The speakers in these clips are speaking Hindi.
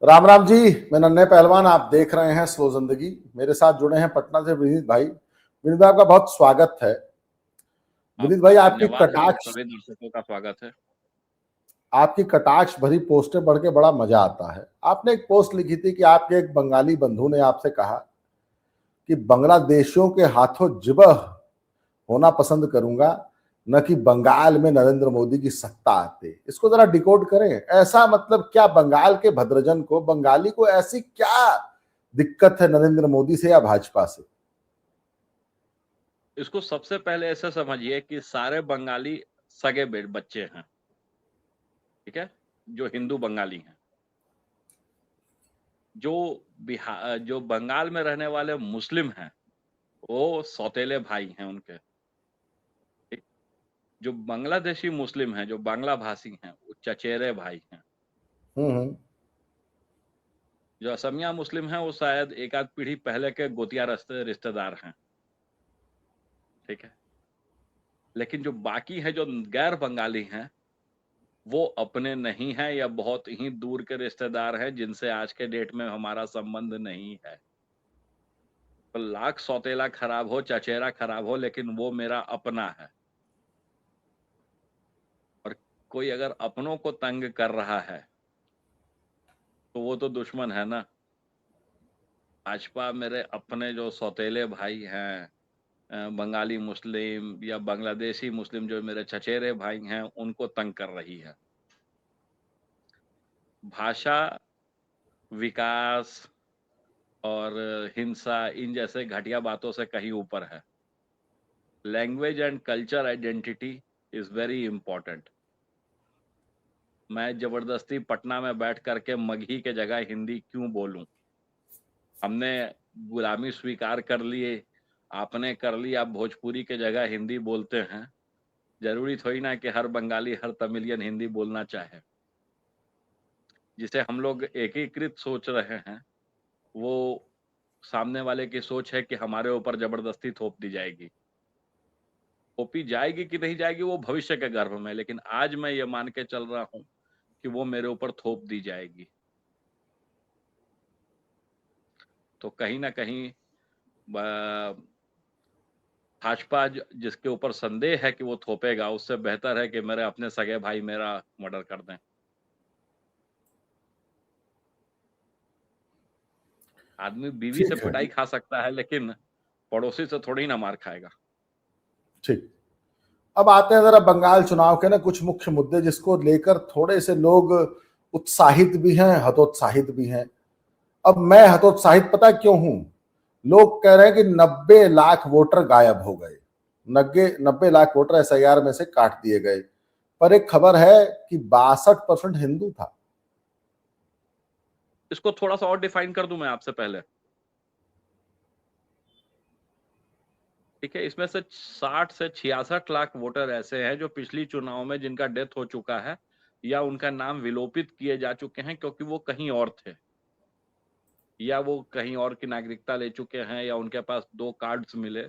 राम राम जी। मैं नन्हे पहलवान, आप देख रहे हैं स्लो जिंदगी। मेरे साथ जुड़े हैं पटना से विनीत भाई। विनीत भाई, आपका बहुत स्वागत है। विनीत आपका भाई, धन्यवाद है और सभी दर्शकों का स्वागत है। आपकी कटाक्ष भरी पोस्टें पढ़ के बड़ा मजा आता है। आपने एक पोस्ट लिखी थी कि आपके एक बंगाली बंधु ने आपसे कहा कि बांग्लादेशियों के हाथों जिबह होना पसंद करूंगा, न कि बंगाल में नरेंद्र मोदी की सत्ता आते। इसको जरा डिकोड करें। ऐसा मतलब क्या बंगाल के भद्रजन को, बंगाली को ऐसी क्या दिक्कत है नरेंद्र मोदी से या भाजपा से? इसको सबसे पहले ऐसे समझिए कि सारे बंगाली सगे बच्चे हैं, ठीक है, जो हिंदू बंगाली हैं। जो बंगाल में रहने वाले मुस्लिम हैं वो सौतेले भाई हैं उनके, ठीक? जो बांग्लादेशी मुस्लिम हैं, जो बांग्ला भाषी हैं, वो चचेरे भाई हैं। हम्म। जो असमिया मुस्लिम हैं वो शायद एक आध पीढ़ी पहले के गोतिया रिश्तेदार हैं, ठीक है। लेकिन जो बाकी है, जो गैर बंगाली हैं, वो अपने नहीं है या बहुत ही दूर के रिश्तेदार हैं जिनसे आज के डेट में हमारा संबंध नहीं है। तो लाख सौतेला खराब हो, चचेरा खराब हो, लेकिन वो मेरा अपना है। और कोई अगर अपनों को तंग कर रहा है तो वो तो दुश्मन है ना। भाजपा मेरे अपने जो सौतेले भाई हैं, बंगाली मुस्लिम या बांग्लादेशी मुस्लिम, जो मेरे चचेरे भाई हैं, उनको तंग कर रही है। भाषा, विकास और हिंसा, इन जैसे घटिया बातों से कहीं ऊपर है। Language and culture identity is very important. मैं जबरदस्ती पटना में बैठ करके मगही के जगह हिंदी क्यों बोलूं? हमने गुलामी स्वीकार कर लिए, आपने कर ली, आप भोजपुरी के जगह हिंदी बोलते हैं। जरूरी थोड़ी ना कि हर बंगाली, हर तमिलियन हिंदी बोलना चाहे। जिसे हम लोग एकीकृत सोच रहे हैं, वो सामने वाले की सोच है कि हमारे ऊपर जबरदस्ती थोप दी जाएगी। थोपी जाएगी कि नहीं जाएगी वो भविष्य के गर्भ में, लेकिन आज मैं ये मान के चल रहा हूं कि वो मेरे ऊपर थोप दी जाएगी। तो कहीं ना कहीं भाजपा जिसके ऊपर संदेह है कि वो थोपेगा, उससे बेहतर है कि मेरे अपने सगे भाई मेरा मर्डर कर दें। आदमी बीवी से ठीक है। पिटाई खा सकता है, लेकिन पड़ोसी से थोड़ी ना मार खाएगा। ठीक। अब आते हैं जरा बंगाल चुनाव के ना कुछ मुख्य मुद्दे, जिसको लेकर थोड़े से लोग उत्साहित भी हैं, हतोत्साहित भी हैं। अब मैं हतोत्साहित पता क्यों हूं? लोग कह रहे हैं कि 90 लाख वोटर गायब हो गए। 90 लाख वोटर एसआईआर में से काट दिए गए। पर एक खबर है कि 62% हिंदू था। इसको थोड़ा सा और डिफाइन कर दूं मैं आपसे पहले, ठीक है। इसमें से 60 से 66 लाख वोटर ऐसे हैं जो पिछली चुनाव में जिनका डेथ हो चुका है या उनका नाम विलोपित किए जा चुके हैं क्योंकि वो कहीं और थे, या वो कहीं और की नागरिकता ले चुके हैं, या उनके पास 2 कार्ड्स मिले।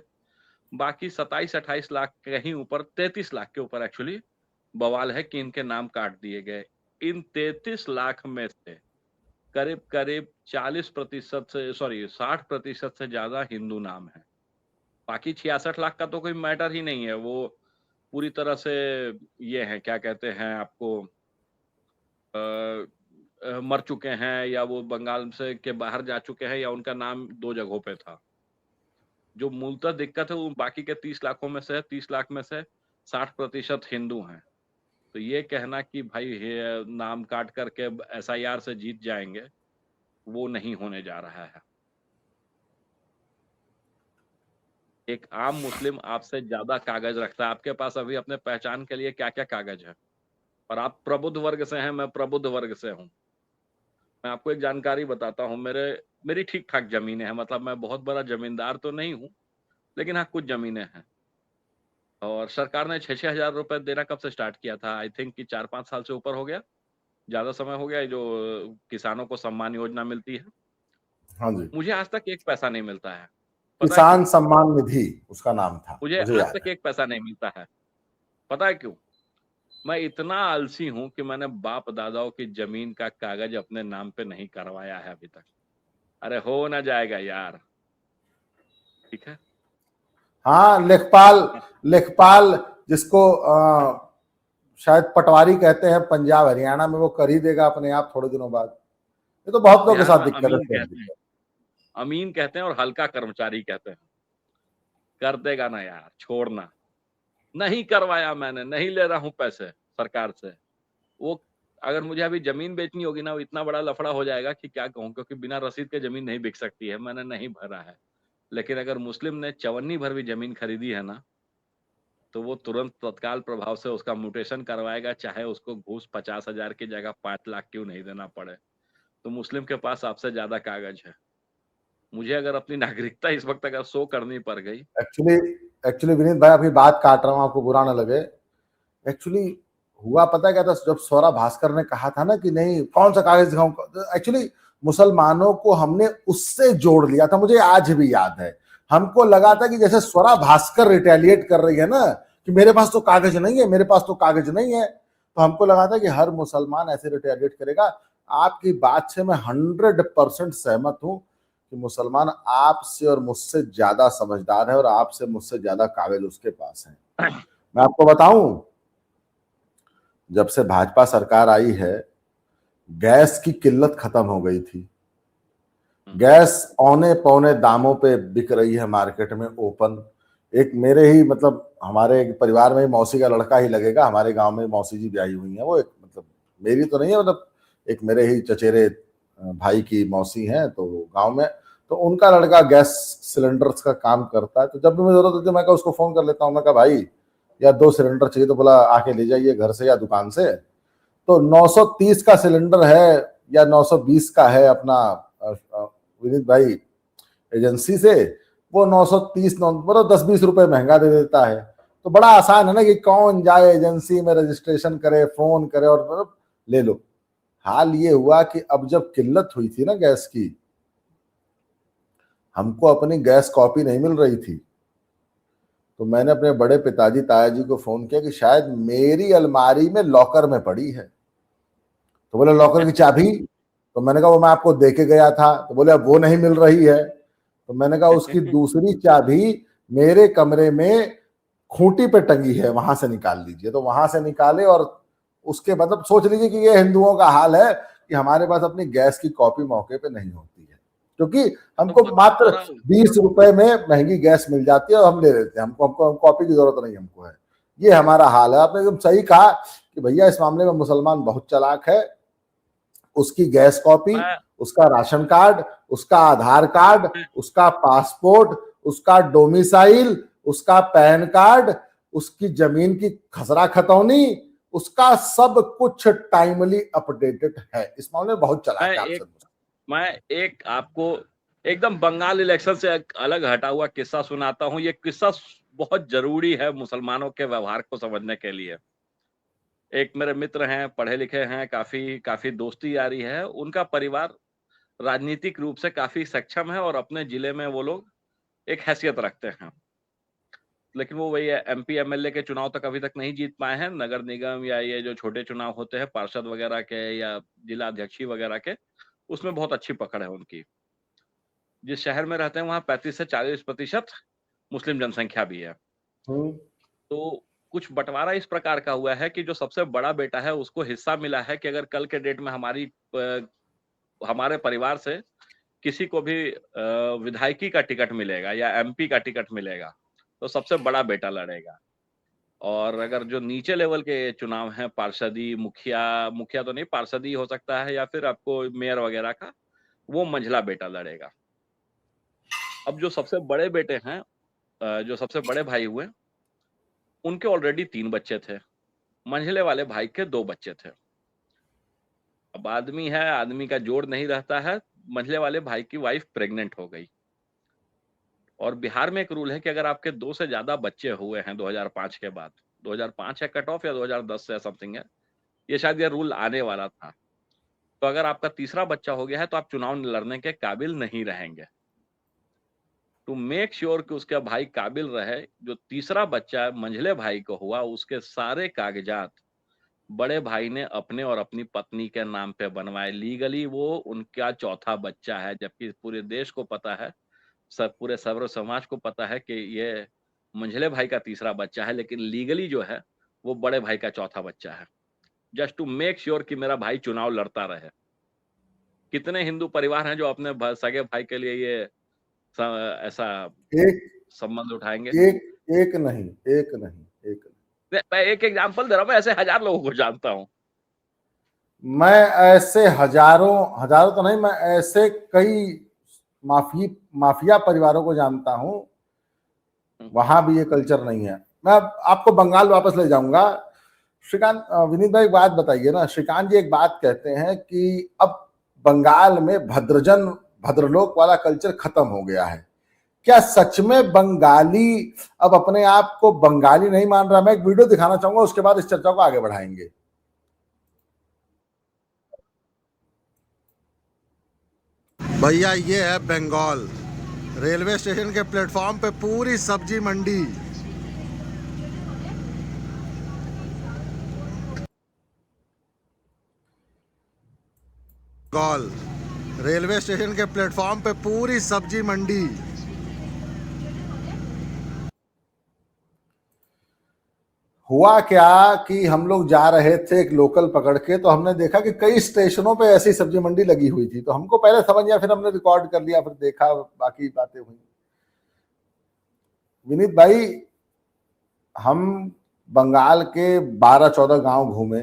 बाकी 27-28 लाख, कहीं ऊपर 33 लाख के ऊपर एक्चुअली बवाल है कि इनके नाम काट दिए गए। इन 33 लाख में से करीब करीब 40% से, सॉरी, 60% से ज्यादा हिंदू नाम है। बाकी 66 लाख का तो कोई मैटर ही नहीं है। वो पूरी तरह से ये है, क्या कहते हैं आपको, मर चुके हैं, या वो बंगाल से के बाहर जा चुके हैं, या उनका नाम 2 जगहों पे था। जो मूलतः दिक्कत है वो बाकी के 30 लाखों में से है। 30 लाख में से 60% हिंदू हैं। तो ये कहना कि भाई ये नाम काट करके एसआईआर से जीत जाएंगे, वो नहीं होने जा रहा है। एक आम मुस्लिम आपसे ज्यादा कागज रखता है। आपके पास अभी अपने पहचान के लिए क्या क्या कागज है, और आप प्रबुद्ध वर्ग से हैं, मैं प्रबुद्ध वर्ग से हूँ। मैं आपको एक जानकारी बताता हूँ। मेरी ठीक ठाक जमीनें हैं, मतलब मैं बहुत बड़ा जमींदार तो नहीं हूँ, लेकिन हाँ, कुछ जमीनें हैं। और सरकार ने 6-6 हजार रुपए देना कब से स्टार्ट किया था? आई थिंक कि 4-5 साल से ऊपर हो गया, ज्यादा समय हो गया। जो किसानों को सम्मान योजना मिलती है, हाँ जी। मुझे आज तक 1 पैसा नहीं मिलता है। पता है क्यों? किसान सम्मान निधि उसका नाम था, मुझे मुझे आज याद तक है। 1 पैसा नहीं मिलता है। पता है क्यों? मैं इतना आलसी हूं कि मैंने बाप दादाओं की जमीन का कागज अपने नाम पे नहीं करवाया है अभी तक। अरे हो ना जाएगा यार, ठीक है। हाँ, लेखपाल, लेखपाल जिसको शायद पटवारी कहते हैं पंजाब हरियाणा में, वो कर ही देगा अपने आप थोड़े दिनों बाद। ये तो बहुत लोगों के बिहार साथ में दिक्कत है, अमीन सेम कहते हैं, दिक्कत। अमीन कहते हैं और हल्का कर्मचारी कहते हैं। कर देगा ना यार, छोड़ना। नहीं करवाया मैंने, नहीं ले रहा हूं पैसे सरकार से। वो अगर मुझे अभी जमीन बेचनी होगी ना, वो इतना बड़ा लफड़ा हो जाएगा कि क्या कहूं, क्योंकि बिना रसीद के जमीन नहीं बिक सकती है, मैंने नहीं भरा है। लेकिन अगर मुस्लिम ने चवन्नी भर भी जमीन खरीदी है ना, तो वो तुरंत तत्काल प्रभाव से उसका म्यूटेशन करवाएगा, चाहे उसको घूस 50,000 की जगह 5 लाख क्यों नहीं देना पड़े। तो मुस्लिम के पास आपसे ज्यादा कागज है। मुझे अगर अपनी नागरिकता इस वक्त अगर शो करनी पड़ गई। एक्चुअली एक्चुअली विनीत भाई, आपकी बात काट रहा हूँ, आपको बुरा ना लगे। एक्चुअली हुआ पता है क्या था, जब सौरभ भास्कर ने कहा था ना कि नहीं कौन सा कागज दिखाऊं, एक्चुअली मुसलमानों को हमने उससे जोड़ लिया था, मुझे आज भी याद है। हमको लगा था कि जैसे स्वरा भास्कर रिटेलिएट कर रही है ना, कि मेरे पास तो कागज नहीं है, मेरे पास तो कागज नहीं है, तो हमको लगा था कि हर मुसलमान ऐसे रिटेलिएट करेगा। आपकी बात से मैं 100% सहमत हूं कि मुसलमान आपसे और मुझसे ज्यादा समझदार है, और आपसे मुझसे ज्यादा काबिल उसके पास है। मैं आपको बताऊं, जब से भाजपा सरकार आई है, गैस की किल्लत खत्म हो गई थी। गैस औने पौने दामों पे बिक रही है मार्केट में, ओपन। एक मेरे ही मतलब हमारे एक परिवार में मौसी का लड़का ही लगेगा, हमारे गांव में मौसी जी ब्याही हुई हैं, वो एक मतलब मेरी तो नहीं है, मतलब एक मेरे ही चचेरे भाई की मौसी हैं, तो गांव में तो उनका लड़का गैस सिलेंडर्स का काम करता है। तो जब भी मुझे जरूरत होती है मैं उसको फोन कर लेता हूँ, मैं कहा भाई या 2 सिलेंडर चाहिए, तो बोला आके ले जाइए घर से या दुकान से। तो 930 का सिलेंडर है या 920 का है अपना विनीत भाई एजेंसी से, वो 930 मतलब 10-20 रुपए महंगा दे देता है। तो बड़ा आसान है ना कि कौन जाए एजेंसी में रजिस्ट्रेशन करे, फोन करे और मतलब ले लो। हाल ये हुआ कि अब जब किल्लत हुई थी ना गैस की, हमको अपनी गैस कॉपी नहीं मिल रही थी, तो मैंने अपने बड़े पिताजी ताया जी को फोन किया कि शायद मेरी अलमारी में लॉकर में पड़ी है। तो बोले लॉकर की चाबी? तो मैंने कहा वो मैं आपको दे के गया था। तो बोले अब वो नहीं मिल रही है। तो मैंने कहा उसकी दूसरी चाबी मेरे कमरे में खूंटी पे टंगी है, वहां से निकाल लीजिए। तो वहां से निकाले, और उसके मतलब सोच लीजिए कि ये हिंदुओं का हाल है कि हमारे पास अपनी गैस की कॉपी मौके पे नहीं होती है, क्योंकि तो हमको वो मात्र थोड़ा 20 रुपए में महंगी गैस मिल जाती है और हम ले लेते हैं। हमको कॉपी की जरूरत नहीं हमको है। ये हमारा हाल है। आपने एकदम सही कहा कि भैया इस मामले में मुसलमान बहुत चालाक है। उसकी गैस कॉपी, मैं उसका राशन कार्ड, उसका आधार कार्ड, उसका पासपोर्ट, उसका डोमिसाइल, उसका पैन कार्ड, उसकी जमीन की खसरा खतौनी, उसका सब कुछ टाइमली अपडेटेड है। इस मामले में बहुत मैं चालाक है आपसे। एक मैं एक आपको एकदम बंगाल इलेक्शन से एक अलग हटा हुआ किस्सा सुनाता हूँ। ये किस्सा बहुत जरूरी है मुसलमानों के व्यवहार को समझने के लिए। एक मेरे मित्र हैं, पढ़े लिखे हैं, काफी काफी दोस्ती यारी है। उनका परिवार राजनीतिक रूप से काफी सक्षम है और अपने जिले में वो लोग एक हैसियत रखते हैं। लेकिन वो वही एमपी एमएलए के चुनाव तक अभी तक नहीं जीत पाए हैं। नगर निगम या ये जो छोटे चुनाव होते हैं पार्षद वगैरह के या जिला अध्यक्षी वगैरह के, उसमें बहुत अच्छी पकड़ है उनकी। जिस शहर में रहते हैं वहाँ 35 से 40% मुस्लिम जनसंख्या भी है। हम्म। तो कुछ बंटवारा इस प्रकार का हुआ है कि जो सबसे बड़ा बेटा है उसको हिस्सा मिला है कि अगर कल के डेट में हमारे परिवार से किसी को भी विधायकी का टिकट मिलेगा या एमपी का टिकट मिलेगा, तो सबसे बड़ा बेटा लड़ेगा। और अगर जो नीचे लेवल के चुनाव हैं, पार्षदी, मुखिया मुखिया तो नहीं, पार्षदी हो सकता है या फिर आपको मेयर वगैरह का, वो मंझला बेटा लड़ेगा। अब जो सबसे बड़े बेटे हैं, जो सबसे बड़े भाई हुए, उनके ऑलरेडी 3 बच्चे थे। मंझले वाले भाई के 2 बच्चे थे। अब आदमी है, आदमी का जोड़ नहीं रहता है। मंझले वाले भाई की वाइफ प्रेग्नेंट हो गई। और बिहार में एक रूल है कि अगर आपके 2 से ज्यादा बच्चे हुए हैं 2005 के बाद, 2005 है कट ऑफ या 2010 से समथिंग है, ये शायद ये रूल आने वाला था। तो अगर आपका तीसरा बच्चा हो गया है तो आप चुनाव लड़ने के काबिल नहीं रहेंगे। टू मेक श्योर कि उसका भाई काबिल रहे, जो तीसरा बच्चा मंझले भाई को हुआ, उसके सारे कागजात बड़े भाई ने अपने और अपनी पत्नी के नाम पे बनवाए। लीगली वो उनका चौथा बच्चा है, जबकि पूरे देश को पता है, सब पूरे सर्व समाज को पता है कि ये मंझले भाई का तीसरा बच्चा है, लेकिन लीगली जो है वो बड़े भाई का चौथा बच्चा है। जस्ट टू मेक श्योर कि मेरा भाई चुनाव लड़ता रहे। कितने हिंदू परिवार हैं जो अपने सगे भाई के लिए ये ऐसा एक संबंध उठाएंगे? एक एक नहीं, एक नहीं, एक नहीं। मैं एक एग्जांपल दे रहा हूँ, मैं ऐसे हजार लोगों को जानता हूँ। मैं ऐसे हजारों हजारों तो नहीं, मैं ऐसे कई माफिया परिवारों को जानता हूं, वहां भी ये कल्चर नहीं है। मैं आपको बंगाल वापस ले जाऊंगा। श्रीकांत, विनीत भाई, एक बात बताइए ना। श्रीकांत जी एक बात कहते हैं कि अब बंगाल में भद्रलोक वाला कल्चर खत्म हो गया है। क्या सच में बंगाली अब अपने आप को बंगाली नहीं मान रहा? मैं एक वीडियो दिखाना चाहूंगा, उसके बाद इस चर्चा को आगे बढ़ाएंगे। भैया ये है बंगाल। रेलवे स्टेशन के प्लेटफॉर्म पे पूरी सब्जी मंडी। बंगाल रेलवे स्टेशन के प्लेटफॉर्म पे पूरी सब्जी मंडी। हुआ क्या कि हम लोग जा रहे थे एक लोकल पकड़ के, तो हमने देखा कि कई स्टेशनों पे ऐसी सब्जी मंडी लगी हुई थी। तो हमको पहले समझ आया, फिर हमने रिकॉर्ड कर लिया, फिर देखा, बाकी बातें हुई। विनीत भाई, हम बंगाल के 12-14 गांव घूमे,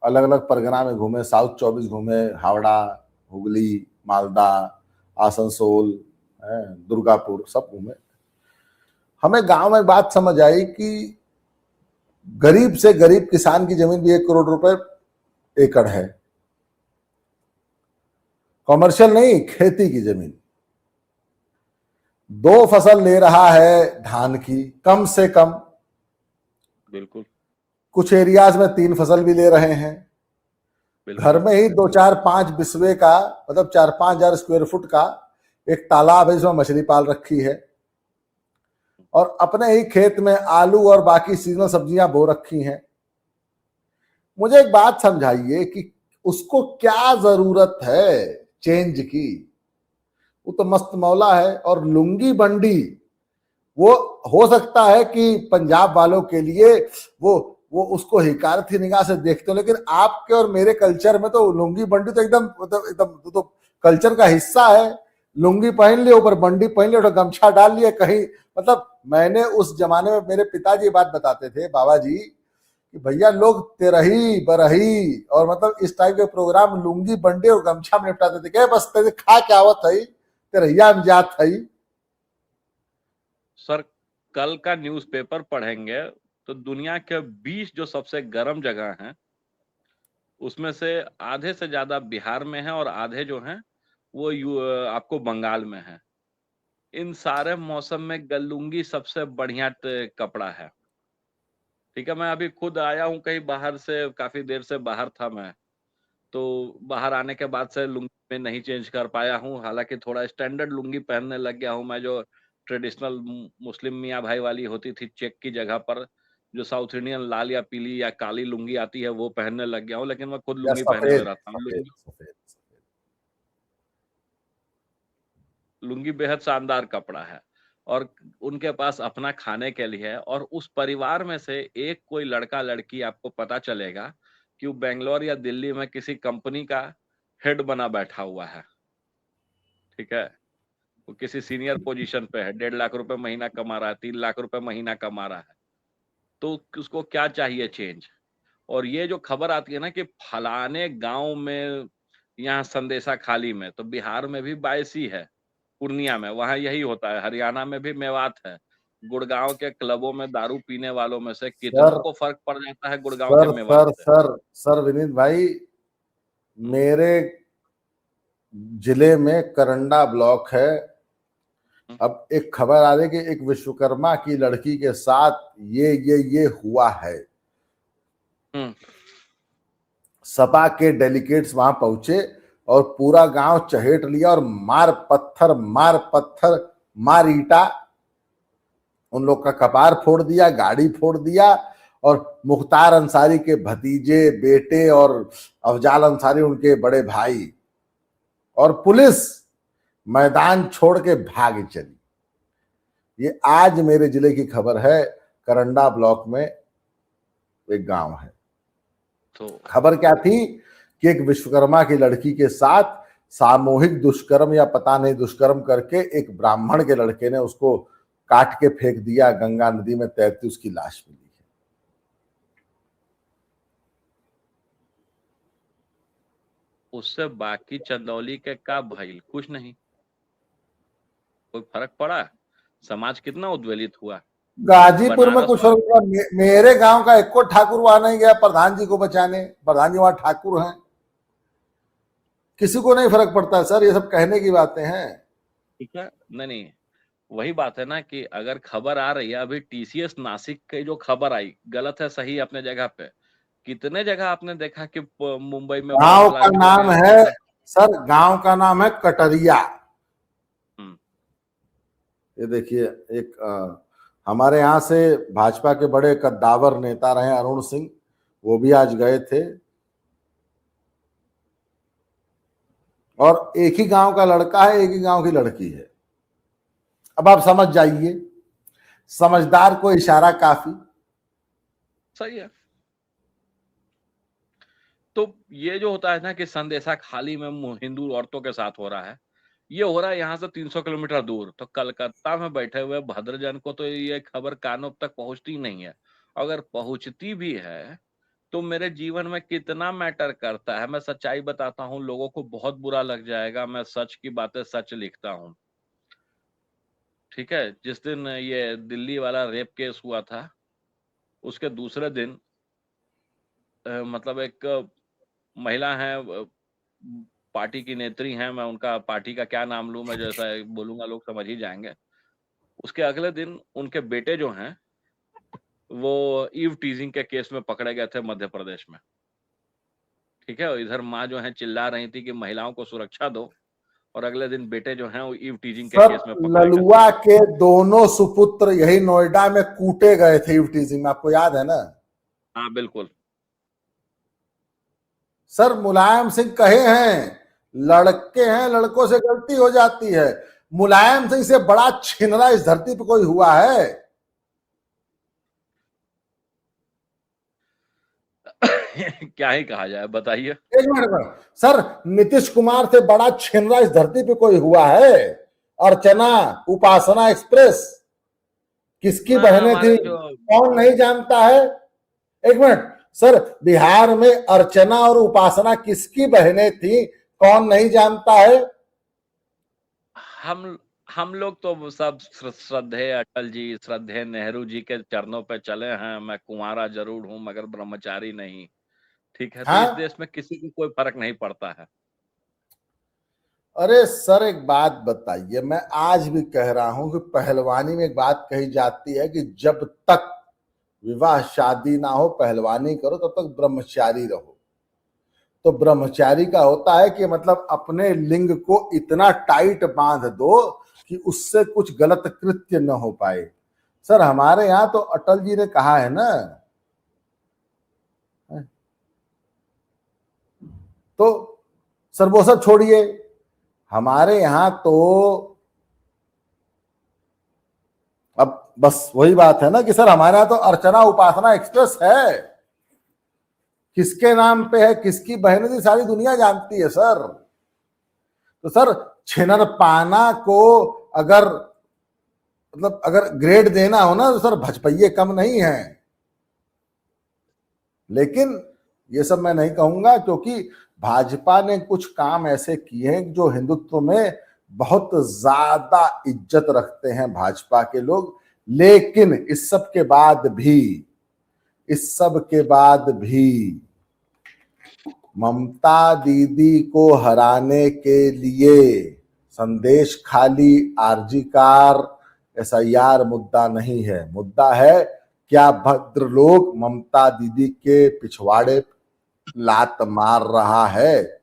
अलग अलग परगना में घूमे, साउथ 24 घूमे, हावड़ा, हुगली, मालदा, आसनसोल, दुर्गापुर, सब घूमे। हमें गांव में बात समझ आई कि गरीब से गरीब किसान की जमीन भी 1 करोड़ रुपए एकड़ है। कॉमर्शियल नहीं, खेती की जमीन। 2 फसल ले रहा है धान की, कम से कम। बिल्कुल। कुछ एरियाज में 3 फसल भी ले रहे हैं। घर में ही 2-4-5 बिस्वे का, मतलब 4-5 हजार स्क्वायर फुट का एक तालाब है, जिसमें मछली पाल रखी है। और अपने ही खेत में आलू और बाकी सीजनल सब्जियां बो रखी हैं। मुझे एक बात समझाइए कि उसको क्या जरूरत है चेंज की? वो तो मस्त मौला है। और लुंगी बंडी, वो हो सकता है कि पंजाब वालों के लिए वो उसको हिकारत की निगाह से देखते हो, लेकिन आपके और मेरे कल्चर में तो लुंगी बंडी तो एकदम तो कल्चर का हिस्सा है। लुंगी पहन लिया, ऊपर बंडी पहन लिया, गमछा डाल लिया कहीं। मतलब मैंने उस जमाने में, मेरे पिताजी बात बताते थे, बाबा जी, कि भैया लोग तेरही बरही और मतलब इस टाइप के प्रोग्राम लुंगी बंडी और गमछा में निपटाते थे। क्या बस तेरे खा क्या आवत है, तेरहिया में जात है। सर, कल का न्यूज़पेपर पढ़ेंगे तो दुनिया के 20 जो सबसे गर्म जगह हैं, उसमें से आधे से ज्यादा बिहार में है और आधे जो हैं वो आपको बंगाल में है। इन सारे मौसम में लुंगी सबसे बढ़िया कपड़ा है। ठीक है, मैं अभी खुद आया हूँ कहीं बाहर से, काफी देर से बाहर था मैं, तो बाहर आने के बाद से लुंगी में नहीं चेंज कर पाया हूँ। हालांकि थोड़ा स्टैंडर्ड लुंगी पहनने लग गया हूँ मैं, जो ट्रेडिशनल मुस्लिम मियाँ भाई वाली होती थी चेक की जगह पर, जो साउथ इंडियन लाल या पीली या काली लुंगी आती है, वो पहनने लग गया हूँ। लेकिन मैं खुद या लुंगी पहने हुए सफेद रहता हूँ। सफेद सफेद। लुंगी बेहद शानदार कपड़ा है और उनके पास अपना खाने के लिए है। और उस परिवार में से एक कोई लड़का लड़की आपको पता चलेगा कि वो बेंगलोर या दिल्ली में किसी कंपनी का हेड बना बैठा हुआ है। ठीक है, वो किसी सीनियर पोजीशन पे है, 1.5 लाख रुपए महीना कमा रहा है, 3 लाख रुपए महीना कमा रहा है। तो उसको क्या चाहिए चेंज? और ये जो खबर आती है ना कि फलाने गांव में, यहाँ संदेशा खाली में, तो बिहार में भी 22 है, पूर्णिया में वहां यही होता है, हरियाणा में भी मेवात है। गुड़गांव के क्लबों में दारू पीने वालों में से कितनों सर को फर्क पड़ जाता है गुड़गांव के सर मेवात सर से। सर सर विनीत भाई, मेरे जिले में करंडा ब्लॉक है। अब एक खबर आ रही कि एक विश्वकर्मा की लड़की के साथ ये हुआ है। सपा के डेलीगेट्स वहां पहुंचे और पूरा गांव चहेट लिया और मार पत्थर मार ईटा, उन लोग का कपार फोड़ दिया, गाड़ी फोड़ दिया और मुख्तार अंसारी के भतीजे, बेटे और अफजाल अंसारी उनके बड़े भाई, और पुलिस मैदान छोड़ के भाग चली। ये आज मेरे जिले की खबर है। करंडा ब्लॉक में एक गांव है। तो खबर क्या थी कि एक विश्वकर्मा की लड़की के साथ सामूहिक दुष्कर्म या पता नहीं दुष्कर्म करके एक ब्राह्मण के लड़के ने उसको काट के फेंक दिया, गंगा नदी में तैरती उसकी लाश मिली है। उससे बाकी चंदौली के का भइल? कुछ नहीं, कोई फर्क पड़ा? समाज कितना उद्वेलित हुआ? गाजीपुर में बनारस कुछ में और मेरे गांव का एक को ठाकुर वहां नहीं गया प्रधान जी को बचाने। प्रधान जी वहां ठाकुर हैं, किसी को नहीं फर्क पड़ता सर। ये सब कहने की बातें हैं। ठीक है, नहीं, वही बात है ना कि अगर खबर आ रही है, अभी टीसीएस नासिक की जो खबर आई, गलत है सही अपने जगह पे। कितने जगह आपने देखा कि मुंबई में गांव बम का ब्लास्ट हो नाम गया? है सर, गांव का नाम है कटरिया। ये देखिए, एक हमारे यहाँ से भाजपा के बड़े कद्दावर नेता रहे अरुण सिंह, वो भी आज गए थे। और एक ही गांव का लड़का है, एक ही गांव की लड़की है। अब आप समझ जाइए, समझदार को इशारा काफी। सही है। तो ये जो होता है ना कि संदेशा खाली में हिंदू औरतों के साथ हो रहा है, ये हो रहा है यहाँ से 300 किलोमीटर दूर। तो कलकत्ता में बैठे हुए भद्रजन को तो ये खबर कानों तक पहुंचती नहीं है। अगर पहुंचती भी है तो मेरे जीवन में कितना मैटर करता है? मैं सच्चाई बताता हूँ, लोगों को बहुत बुरा लग जाएगा, मैं सच की बातें सच लिखता हूँ। ठीक है, जिस दिन ये दिल्ली वाला रेप केस हुआ था, उसके दूसरे दिन मतलब एक महिला है, पार्टी की नेत्री हैं, मैं उनका पार्टी का क्या नाम लूं, मैं जैसा बोलूंगा लोग समझ ही जाएंगे। उसके अगले दिन उनके बेटे जो हैं वो ईव टीजिंग के केस में पकड़े गए थे मध्य प्रदेश में। ठीक है, इधर माँ जो है चिल्ला रही थी कि महिलाओं को सुरक्षा दो, और अगले दिन बेटे जो हैं वो ईव टीजिंग के केस में पकड़े गए। ललुआ के दोनों सुपुत्र यही नोएडा में कूटे गए थे ईव टीजिंग में, आपको याद है ना? हाँ बिल्कुल। सर मुलायम सिंह कहे हैं, लड़के हैं, लड़कों से गलती हो जाती है। मुलायम सिंह से बड़ा छिनरा इस धरती पे कोई हुआ है? क्या ही कहा जाए, बताइए। एक मिनट सर, नीतीश कुमार से बड़ा छिनरा इस धरती पे कोई हुआ है? अर्चना, उपासना एक्सप्रेस किसकी बहनें थी कौन नहीं जानता है? एक मिनट सर, बिहार में अर्चना और उपासना किसकी बहनें थी कौन नहीं जानता है? हम लोग तो सब श्रद्धेय अटल जी, श्रद्धेय नेहरू जी के चरणों पे चले हैं। मैं कुंवारा जरूर हूं मगर ब्रह्मचारी नहीं। ठीक है, तो इस देश में किसी को कोई फर्क नहीं पड़ता है। अरे सर एक बात बताइए, मैं आज भी कह रहा हूं कि पहलवानी में एक बात कही जाती है कि जब तक विवाह शादी ना हो पहलवानी करो, तब तक ब्रह्मचारी रहो। तो ब्रह्मचारी का होता है कि मतलब अपने लिंग को इतना टाइट बांध दो कि उससे कुछ गलत कृत्य न हो पाए। सर हमारे यहां तो अटल जी ने कहा है ना, तो सर वो सब छोड़िए, हमारे यहां तो अब बस वही बात है ना कि सर हमारे यहां तो अर्चना उपासना एक्सप्रेस है, किसके नाम पे है, किसकी बहन थी, सारी दुनिया जानती है सर। तो सर छिनर पाना को अगर मतलब अगर ग्रेड देना हो ना तो सर भजपैये कम नहीं है। लेकिन ये सब मैं नहीं कहूंगा, क्योंकि भाजपा ने कुछ काम ऐसे किए हैं जो हिंदुत्व में बहुत ज्यादा इज्जत रखते हैं भाजपा के लोग। लेकिन इस सब के बाद भी ममता दीदी को हराने के लिए संदेश खाली आरजी कार SIR मुद्दा नहीं है। मुद्दा है क्या भद्र लोग ममता दीदी के पिछवाड़े लात मार रहा है।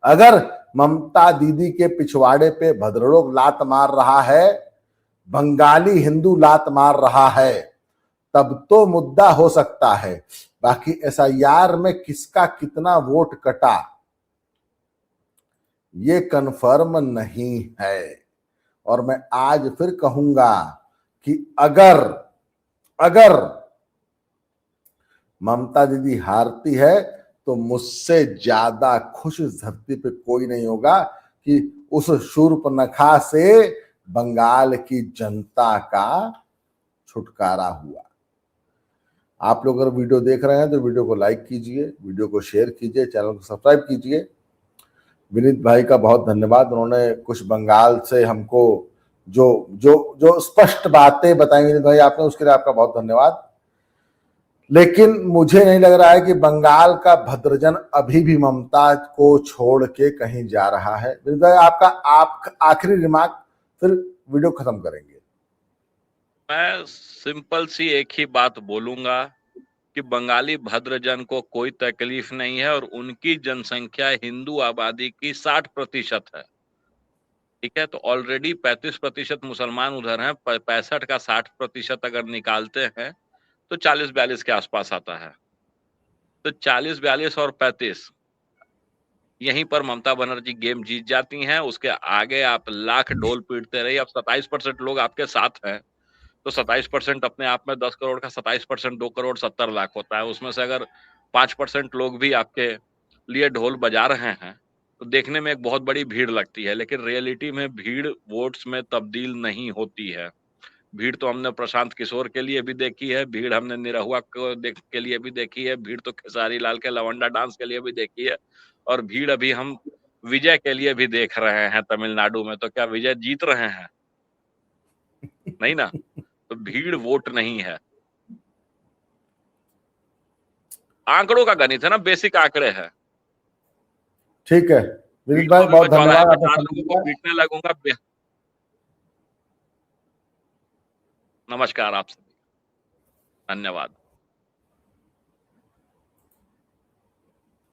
अगर ममता दीदी के पिछवाड़े पे भद्र लोग लात मार रहा है, बंगाली हिंदू लात मार रहा है, तब तो मुद्दा हो सकता है, बाकी एसआईआर में किसका कितना वोट कटा ये कन्फर्म नहीं है। और मैं आज फिर कहूंगा कि अगर ममता दीदी हारती है तो मुझसे ज्यादा खुश इस धरती पे कोई नहीं होगा कि उस शूर्पणखा से बंगाल की जनता का छुटकारा हुआ। आप लोग अगर वीडियो देख रहे हैं तो वीडियो को लाइक कीजिए, वीडियो को शेयर कीजिए, चैनल को सब्सक्राइब कीजिए। विनीत भाई का बहुत धन्यवाद, उन्होंने कुछ बंगाल से हमको जो जो जो स्पष्ट बातें बताई विनीत भाई आपने, उसके लिए आपका बहुत धन्यवाद। लेकिन मुझे नहीं लग रहा है कि बंगाल का भद्रजन अभी भी ममता को छोड़ के कहीं जा रहा है। विनीत भाई आपका आखिरी रिमार्क, फिर वीडियो खत्म करेंगे। मैं सिंपल सी एक ही बात बोलूंगा कि बंगाली भद्रजन को कोई तकलीफ नहीं है और उनकी जनसंख्या हिंदू आबादी की 60% है। ठीक है, तो ऑलरेडी 35% मुसलमान उधर हैं, 65 का 60% अगर निकालते हैं तो 40-42 के आसपास आता है। तो 40-42 और 35 यहीं पर ममता बनर्जी गेम जीत जाती हैं। उसके आगे आप लाख ढोल पीटते रहिए। अब 27% लोग आपके साथ हैं तो 27% अपने आप में 10 करोड़ का 27% 2 करोड़ 70 लाख होता है। उसमें से अगर 5% लोग भी आपके लिए ढोल बजा रहे हैं तो देखने में एक बहुत बड़ी भीड़ लगती है, लेकिन रियलिटी में भीड़ वोट्स में तब्दील नहीं होती है। भीड़ तो हमने प्रशांत किशोर के लिए भी देखी है, भीड़ हमने निरहुआ के लिए भी देखी है, भीड़ तो खेसारी लाल के लवंडा डांस के लिए भी देखी है, और भीड़ अभी हम विजय के लिए भी देख रहे हैं तमिलनाडु में। तो क्या विजय जीत रहे हैं? नहीं ना। तो भीड़ वोट नहीं है, आंकड़ों का गणित है ना, बेसिक आंकड़े हैं। ठीक है विनीत भाई, मैं बहुत चौराहे धन्यवाद पे आपका 4 समय लोगों दिया। को पीटने लगूंगा। नमस्कार आप सभी, धन्यवाद।